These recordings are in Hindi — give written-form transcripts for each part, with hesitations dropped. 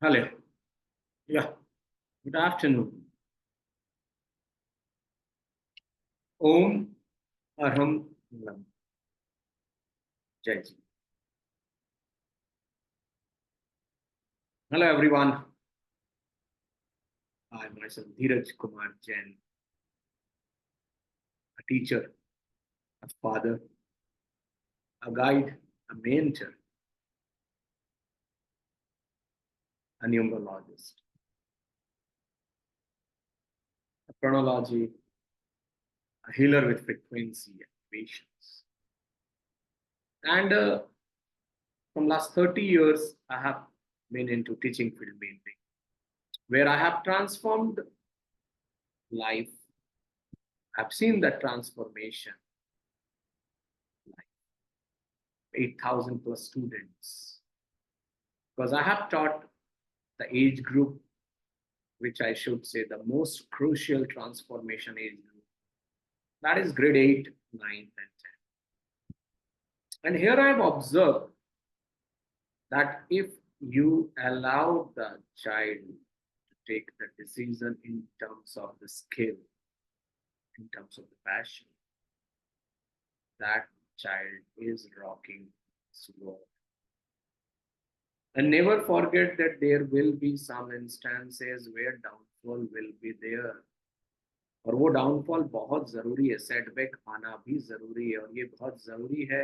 Hello. Yeah. Good afternoon. Om Arham Nam. Jai Ji. Hello, everyone. I myself, Dheeraj Kumar Jain, a teacher, a father, a guide, a mentor, a numerologist, a chronology, a healer with frequency and patience. And from last 30 years, I have been into teaching field mainly, where I have transformed life. I've seen that transformation, like 8,000 plus students, because I have taught the age group, which I should say the most crucial transformation age group, that is grade 8, 9, and 10. And here I have observed that if you allow the child to take the decision in terms of the skill, in terms of the passion, that child is rocking this world. And never forget that there will be some instances where downfall will be there. और वो डाउनफॉल बहुत जरूरी है, सेटबैक आना भी जरूरी है, और ये बहुत जरूरी है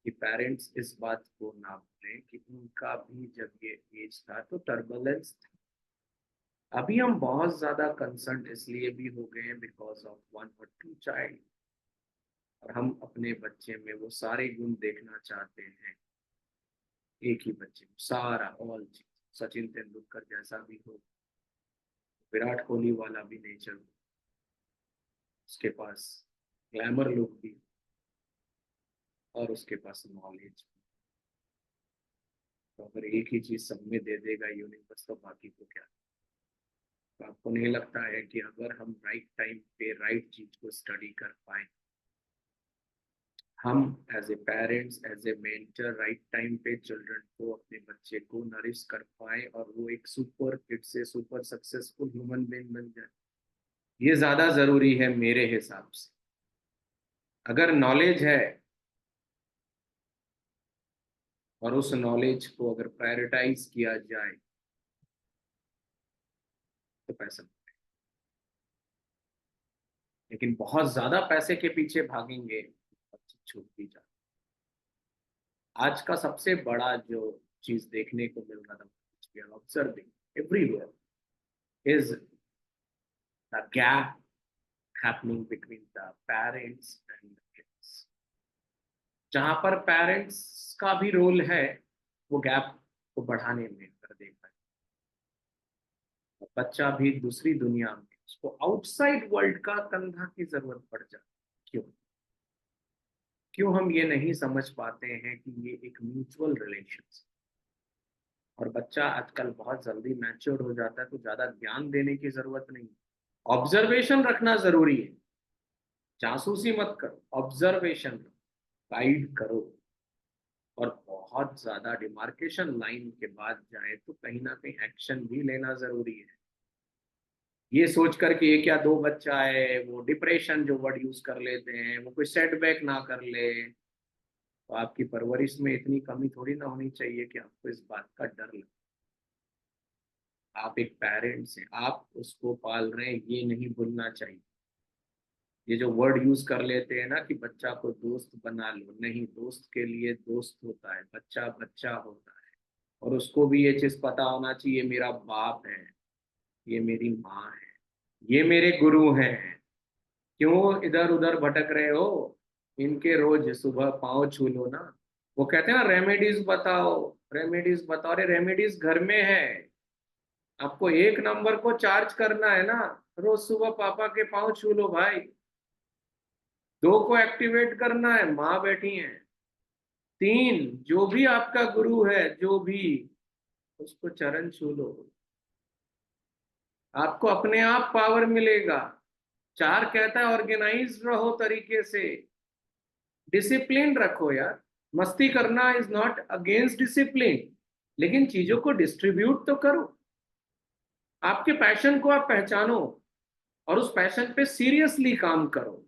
कि पेरेंट्स इस बात को ना भूलें कि उनका भी जब ये एज था तो टर्बुलेंस था। अभी हम बहुत ज्यादा कंसर्न इसलिए भी हो गए हैं बिकॉज ऑफ वन और टू चाइल्ड, और हम अपने बच्चे में वो सारे गुण देखना चाहते हैं। एक ही बच्चे में सारा ऑल चीज, सचिन तेंदुलकर जैसा भी हो, विराट कोहली वाला भी नेचर हो, उसके पास ग्लैमर लुक भी, और उसके पास नॉलेज। तो अगर एक ही चीज सब में दे देगा यूनिवर्स, तो बाकी को क्या। तो आपको नहीं लगता है कि अगर हम राइट टाइम पे राइट चीज को स्टडी कर पाए, हम as a parents, as a mentor right time पे चिल्ड्रन को, अपने बच्चे को नरिश कर पाए, और वो एक सुपर किड से सुपर सक्सेसफुल ह्यूमन बीइंग बन जाए, ये ज्यादा जरूरी है मेरे हिसाब से। अगर नॉलेज है और उस नॉलेज को अगर प्रायोरिटाइज किया जाए तो पैसा, लेकिन बहुत ज्यादा पैसे के पीछे भागेंगे, छूटती जाए। आज का सबसे बड़ा जो चीज देखने को मिल रहा था, observing everywhere, is the gap happening between the parents and the kids. जहां पर पेरेंट्स का भी रोल है वो गैप को बढ़ाने में, कर देखा है बच्चा भी दूसरी दुनिया में, उसको आउटसाइड वर्ल्ड का कंधा की जरूरत पड़ जाती। क्यों क्यों हम ये नहीं समझ पाते हैं कि ये एक म्यूचुअल रिलेशन, और बच्चा आजकल बहुत जल्दी मैच्योर हो जाता है, तो ज्यादा ज्ञान देने की जरूरत नहीं, ऑब्जर्वेशन रखना जरूरी है। जासूसी मत करो, ऑब्जर्वेशन गाइड करो, और बहुत ज्यादा डिमार्केशन लाइन के बाद जाए तो कहीं ना कहीं एक्शन भी लेना जरूरी है। ये सोच कर कि एक या दो बच्चा है, वो डिप्रेशन जो वर्ड यूज कर लेते हैं, वो कोई सेटबैक ना कर ले, तो आपकी परवरिश में इतनी कमी थोड़ी ना होनी चाहिए कि आपको इस बात का डर लगे। आप एक पेरेंट्स हैं, आप उसको पाल रहे हैं, ये नहीं भूलना चाहिए। ये जो वर्ड यूज कर लेते हैं ना कि बच्चा को दोस्त बना लो, नहीं, दोस्त के लिए दोस्त होता है, बच्चा बच्चा होता है, और उसको भी ये चीज पता होना चाहिए, मेरा बाप है, ये मेरी माँ है, ये मेरे गुरु हैं। क्यों इधर उधर भटक रहे हो, इनके रोज सुबह पाँव छू लो ना। वो कहते हैं ना रेमेडीज बताओ, रेमेडीज बताओ, अरे रेमेडीज घर में है। आपको एक नंबर को चार्ज करना है ना, रोज सुबह पापा के पाँव छू लो भाई। दो को एक्टिवेट करना है, माँ बैठी है। तीन, जो भी आपका गुरु है, जो भी, उसको चरण छू लो, आपको अपने आप पावर मिलेगा। चार कहता है ऑर्गेनाइज रहो तरीके से, डिसिप्लिन रखो यार। मस्ती करना इज नॉट अगेंस्ट डिसिप्लिन, लेकिन चीजों को डिस्ट्रीब्यूट तो करो। आपके पैशन को आप पहचानो और उस पैशन पे सीरियसली काम करो।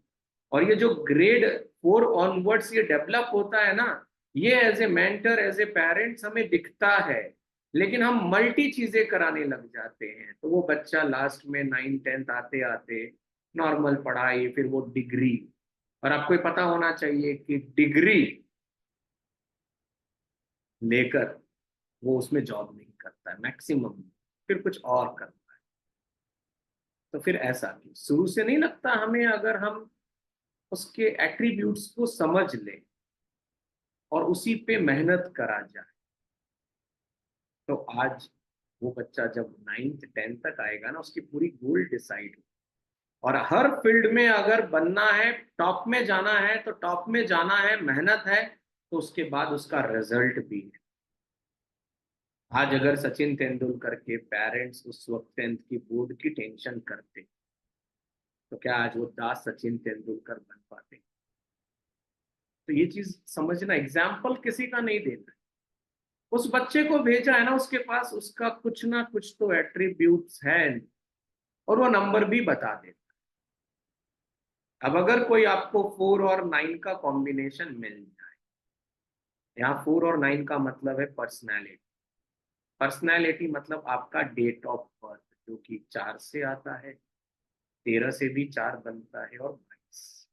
और ये जो ग्रेड 4 ऑनवर्ड्स ये डेवलप होता है ना, ये as a mentor as a parents हमें दिखता है, लेकिन हम मल्टी चीजें कराने लग जाते हैं। तो वो बच्चा लास्ट में 9th 10th आते आते नॉर्मल पढ़ाई, फिर वो डिग्री। और आपको ये पता होना चाहिए कि डिग्री लेकर वो उसमें जॉब नहीं करता है मैक्सिमम, फिर कुछ और करता है। तो फिर ऐसा नहीं, शुरू से नहीं लगता हमें, अगर हम उसके एट्रीब्यूट्स को समझ लें और उसी पे मेहनत करा जाए, तो आज वो बच्चा जब 9th 10th तक आएगा ना, उसकी पूरी गोल डिसाइड हो। और हर फील्ड में अगर बनना है, टॉप में जाना है, तो टॉप में जाना है, मेहनत है, तो उसके बाद उसका रिजल्ट भी है। आज अगर सचिन तेंदुलकर के पेरेंट्स उस वक्त 10th की बोर्ड की टेंशन करते, तो क्या आज वो दास सचिन तेंदुलकर बन पाते? तो ये चीज समझना, एग्जाम्पल किसी का नहीं देना है। उस बच्चे को भेजा है ना, उसके पास उसका कुछ ना कुछ तो एट्रीब्यूट्स है, और वो नंबर भी बता देता। अब अगर कोई आपको 4 और 9 का कॉम्बिनेशन मिल जाए, यहाँ 4 और 9 का मतलब है पर्सनैलिटी। पर्सनैलिटी मतलब आपका डेट ऑफ बर्थ, जो कि 4 से आता है, 13 से भी 4 बनता है, और 22।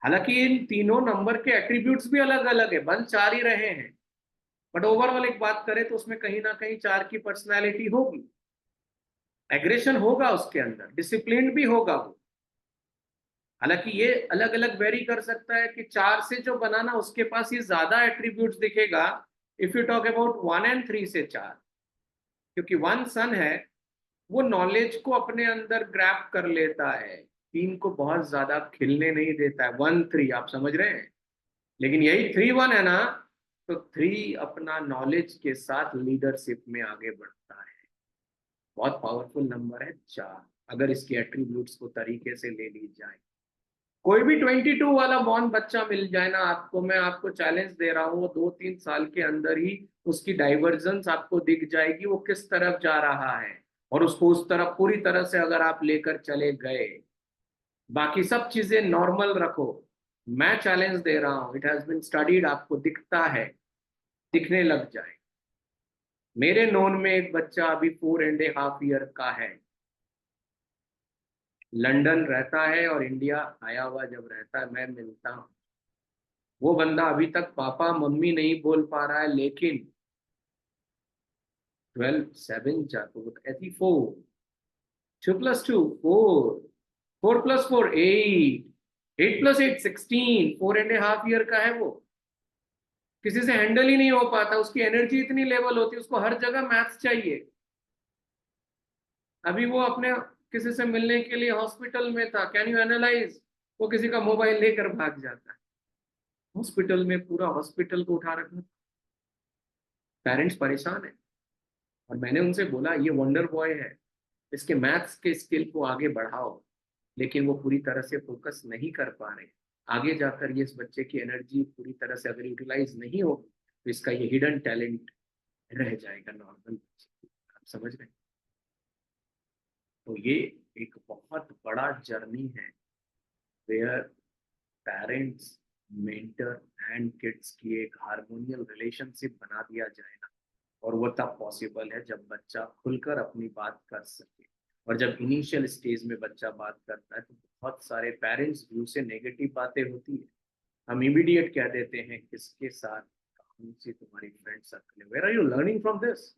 हालांकि इन तीनों नंबर के एट्रीब्यूट्स भी अलग अलग है, बन 4 ही रहे हैं, बट ओवरऑल एक बात करें तो उसमें कहीं ना कहीं 4 की पर्सनैलिटी होगी। एग्रेशन होगा उसके अंदर, डिसिप्लिन भी होगा वो। हालांकि ये अलग अलग वेरी कर सकता है कि 4 से जो बनाना उसके पास ये ज्यादा एट्रीब्यूट्स दिखेगा, इफ यू टॉक अबाउट 1 और 3 से 4। क्योंकि 1 सन है, वो नॉलेज को अपने अंदर ग्रैब कर लेता है, 3 को बहुत ज्यादा खिलने नहीं देता है। 1 3 आप समझ रहे हैं, लेकिन यही 3 1 है ना, तो 3 अपना नॉलेज के साथ लीडरशिप में आगे बढ़ता है। बहुत पावरफुल नंबर है 4, अगर इसके एट्रीब्यूट्स को तरीके से ले ली जाए। कोई भी 22 वाला बॉर्न बच्चा मिल जाए ना आपको, मैं आपको चैलेंज दे रहा हूँ, वो 2 3 साल के अंदर ही उसकी डाइवर्जेंस आपको दिख जाएगी, वो किस तरफ जा रहा है। और उसको उस तरफ पूरी तरह से अगर आप लेकर चले गए, बाकी सब चीजें नॉर्मल रखो, मैं चैलेंज दे रहा हूँ, इट हैज बीन स्टडीड, आपको दिखता है, दिखने लग जाए। मेरे नोन में एक बच्चा अभी 4.5 ईयर का है, लंदन रहता है और इंडिया आया हुआ जब रहता है मैं मिलता हूँ, वो बंदा अभी तक पापा मम्मी नहीं बोल पा रहा है, लेकिन 12 7 जा तो ऐसी 4 2 + 2 4, 4 + 4 8, 8 + 8 16, 4.5 ईयर का है वो। किसी से हैंडल ही नहीं हो पाता, उसकी एनर्जी इतनी लेवल होती है, उसको हर जगह मैथ्स चाहिए। अभी वो अपने किसी से मिलने के लिए हॉस्पिटल में था, कैन यू एनालाइज, वो किसी का मोबाइल लेकर भाग जाता है। हॉस्पिटल में पूरा हॉस्पिटल को उठा रखा, पेरेंट्स परेशान है। और मैंने उनसे बोला ये वंडर बॉय है, इसके मैथ्स के स्किल को आगे बढ़ाओ, लेकिन वो पूरी तरह से फोकस नहीं कर पा रहे। आगे जाकर ये इस बच्चे की एनर्जी पूरी तरह से अगर यूटिलाइज नहीं होगी, तो इसका ये हिडन टैलेंट रह जाएगा नॉर्मल। आप समझ रहे हैं? तो ये एक बहुत बड़ा जर्नी है, where parents, mentor and kids की एक हार्मोनियल रिलेशनशिप बना दिया जाए ना, और वो तब पॉसिबल है जब बच्चा खुलकर अपनी बात कर सके। और जब इनिशियल स्टेज में बच्चा बात करता है, तो बहुत सारे पेरेंट्स व्यू से नेगेटिव बातें होती है। हम इमीडिएट कह देते हैं किसके साथ, कौन सी तुम्हारी फ्रेंड सर्कल है, where are you learning from this?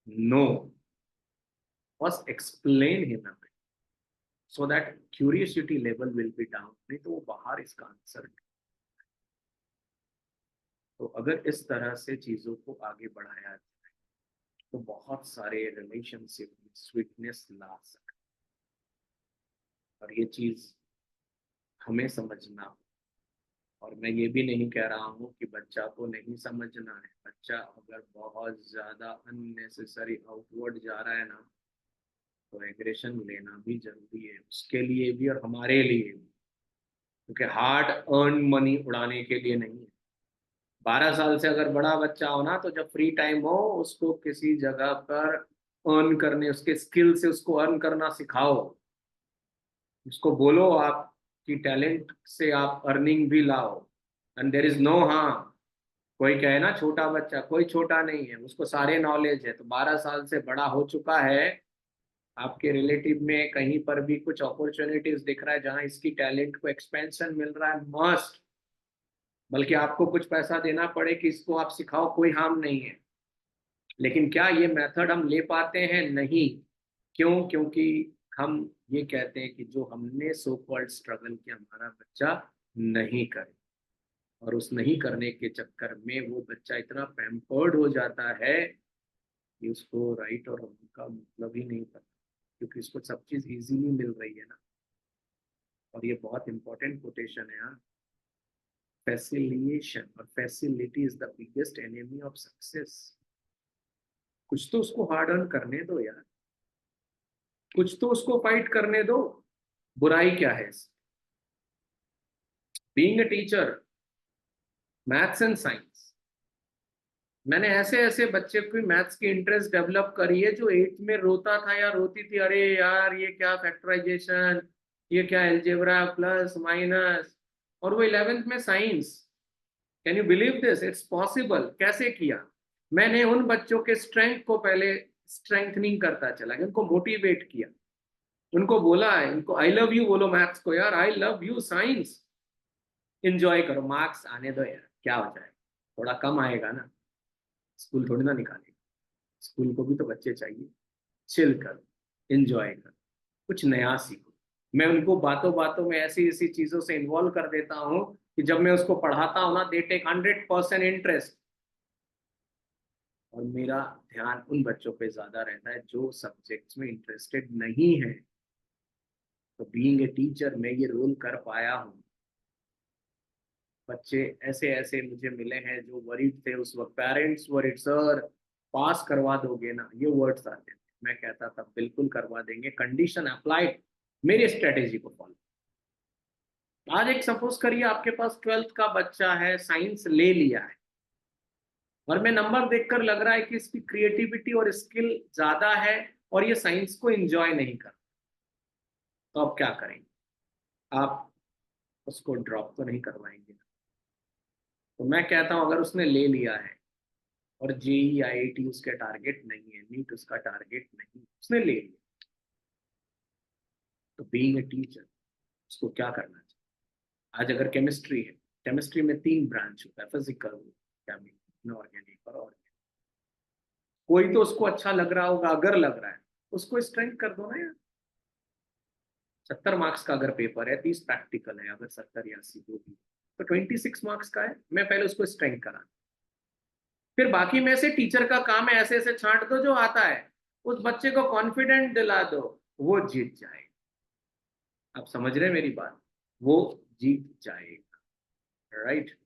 No, first explain him so that curiosity level will be down, नहीं तो वो बाहर इसका आंसर। तो अगर इस तरह से चीजों को आगे बढ़ाया, तो बहुत सारे रिलेशनशिप में स्वीटनेस ला सकते। और ये चीज हमें समझना हो। और मैं ये भी नहीं कह रहा हूँ कि बच्चा को नहीं समझना है, बच्चा अगर बहुत ज्यादा अननेसेसरी आउटवर्ड जा रहा है ना, तो एग्रेशन लेना भी जरूरी है, उसके लिए भी और हमारे लिए भी। क्योंकि हार्ड अर्न मनी उड़ाने के लिए नहीं है, 12 साल से अगर बड़ा बच्चा हो ना, तो जब फ्री टाइम हो उसको किसी जगह पर अर्न करने, उसके स्किल से उसको अर्न करना सिखाओ। उसको बोलो आपकी टैलेंट से आप अर्निंग भी लाओ। And there is no harm. कोई कहे ना छोटा बच्चा, कोई छोटा नहीं है, उसको सारे नॉलेज है। तो 12 साल से बड़ा हो चुका है, आपके रिलेटिव में कहीं पर भी कुछ अपॉर्चुनिटीज दिख रहा है जहां इसकी टैलेंट को एक्सपेंशन मिल रहा है, मस्ट। बल्कि आपको कुछ पैसा देना पड़े कि इसको आप सिखाओ, कोई हार्म नहीं है। लेकिन क्या ये मेथड हम ले पाते हैं? नहीं। क्यों? क्योंकि हम ये कहते हैं कि जो हमने सो कॉल्ड स्ट्रगल किया, हमारा बच्चा नहीं करे। और उस नहीं करने के चक्कर में वो बच्चा इतना पैम्पर्ड हो जाता है कि उसको राइट और रॉन्ग का मतलब ही नहीं पता, क्योंकि उसको सब चीज इजीली मिल रही है ना। और ये बहुत इंपॉर्टेंट कोटेशन है यार। फैसिलिएशन और facility is the biggest enemy of success. कुछ तो उसको हार्ड अर्न करने दो यार, कुछ तो उसको फाइट करने दो। बुराई क्या है? Being a teacher, maths and science, मैंने ऐसे ऐसे बच्चे को मैथ्स की इंटरेस्ट डेवलप करी है जो 8th में रोता था या रोती थी, अरे यार ये क्या फैक्टराइजेशन, ये क्या अलजेब्रा, प्लस माइनस। और वो 11th में science. Can you believe this? It's possible. कैसे किया? मैंने उन बच्चों के स्ट्रेंथ को पहले स्ट्रेंथनिंग करता चला गया, उनको मोटिवेट किया, उनको बोला है, इनको आई लव यू बोलो मैथ्स को, यार I love you science, enjoy करो, मार्क्स आने दो यार, क्या हो जाए, थोड़ा कम आएगा ना, स्कूल थोड़ी ना निकालेगा, स्कूल को भी तो बच्चे चाहिए। चिल करो, एंजॉय करो, कुछ नया सीखो। मैं उनको बातों बातों में ऐसी ऐसी चीजों से इन्वॉल्व कर देता हूँ कि जब मैं उसको पढ़ाता हूँ ना, दे टेक 100% इंटरेस्ट। और मेरा ध्यान उन बच्चों पे ज्यादा रहता है जो सब्जेक्ट्स में इंटरेस्टेड नहीं है। तो बीइंग ए टीचर मैं ये रोल कर पाया हूँ। बच्चे ऐसे ऐसे मुझे मिले हैं जो वरीड थे उस वक्त, पेरेंट्स वरीड, सर पास करवा दोगे ना, ये वर्ड्स आते थे। मैं कहता था बिल्कुल करवा देंगे, कंडीशन अप्लाइड, मेरी स्ट्रेटेजी को फॉलो। आज एक सपोज करिए आपके पास 12th का बच्चा है, साइंस ले लिया है, और मैं नंबर देखकर लग रहा है कि इसकी क्रिएटिविटी और स्किल ज्यादा है और ये साइंस को एंजॉय नहीं कर, तो आप क्या करेंगे? आप उसको ड्रॉप तो नहीं करवाएंगे। तो मैं कहता हूं अगर उसने ले लिया है और जेई आईआईटी उसके टारगेट नहीं है, नीट उसका टारगेट नहीं, उसने ले लिया, तो बीइंग ए टीचर उसको क्या करना चाहिए? आज अगर केमिस्ट्री है, केमिस्ट्री में 3 ब्रांच होता है, फिजिकल, केमिकल, इनऑर्गेनिक और ऑर्गेनिक। कोई तो उसको अच्छा लग रहा होगा, अगर लग रहा है उसको स्ट्रेंथ कर दो ना यार। 70 मार्क्स का अगर पेपर है, 30 प्रैक्टिकल है, अगर 70 या 80 जो भी, तो 26 मार्क्स का है, मैं पहले उसको स्ट्रेंथ करा, फिर बाकी में से टीचर का काम है ऐसे ऐसे छांट दो जो आता है, उस बच्चे को कॉन्फिडेंट दिला दो, वो जीत जाए। आप समझ रहे हैं मेरी बात? वो जीत जाएगा, राइट।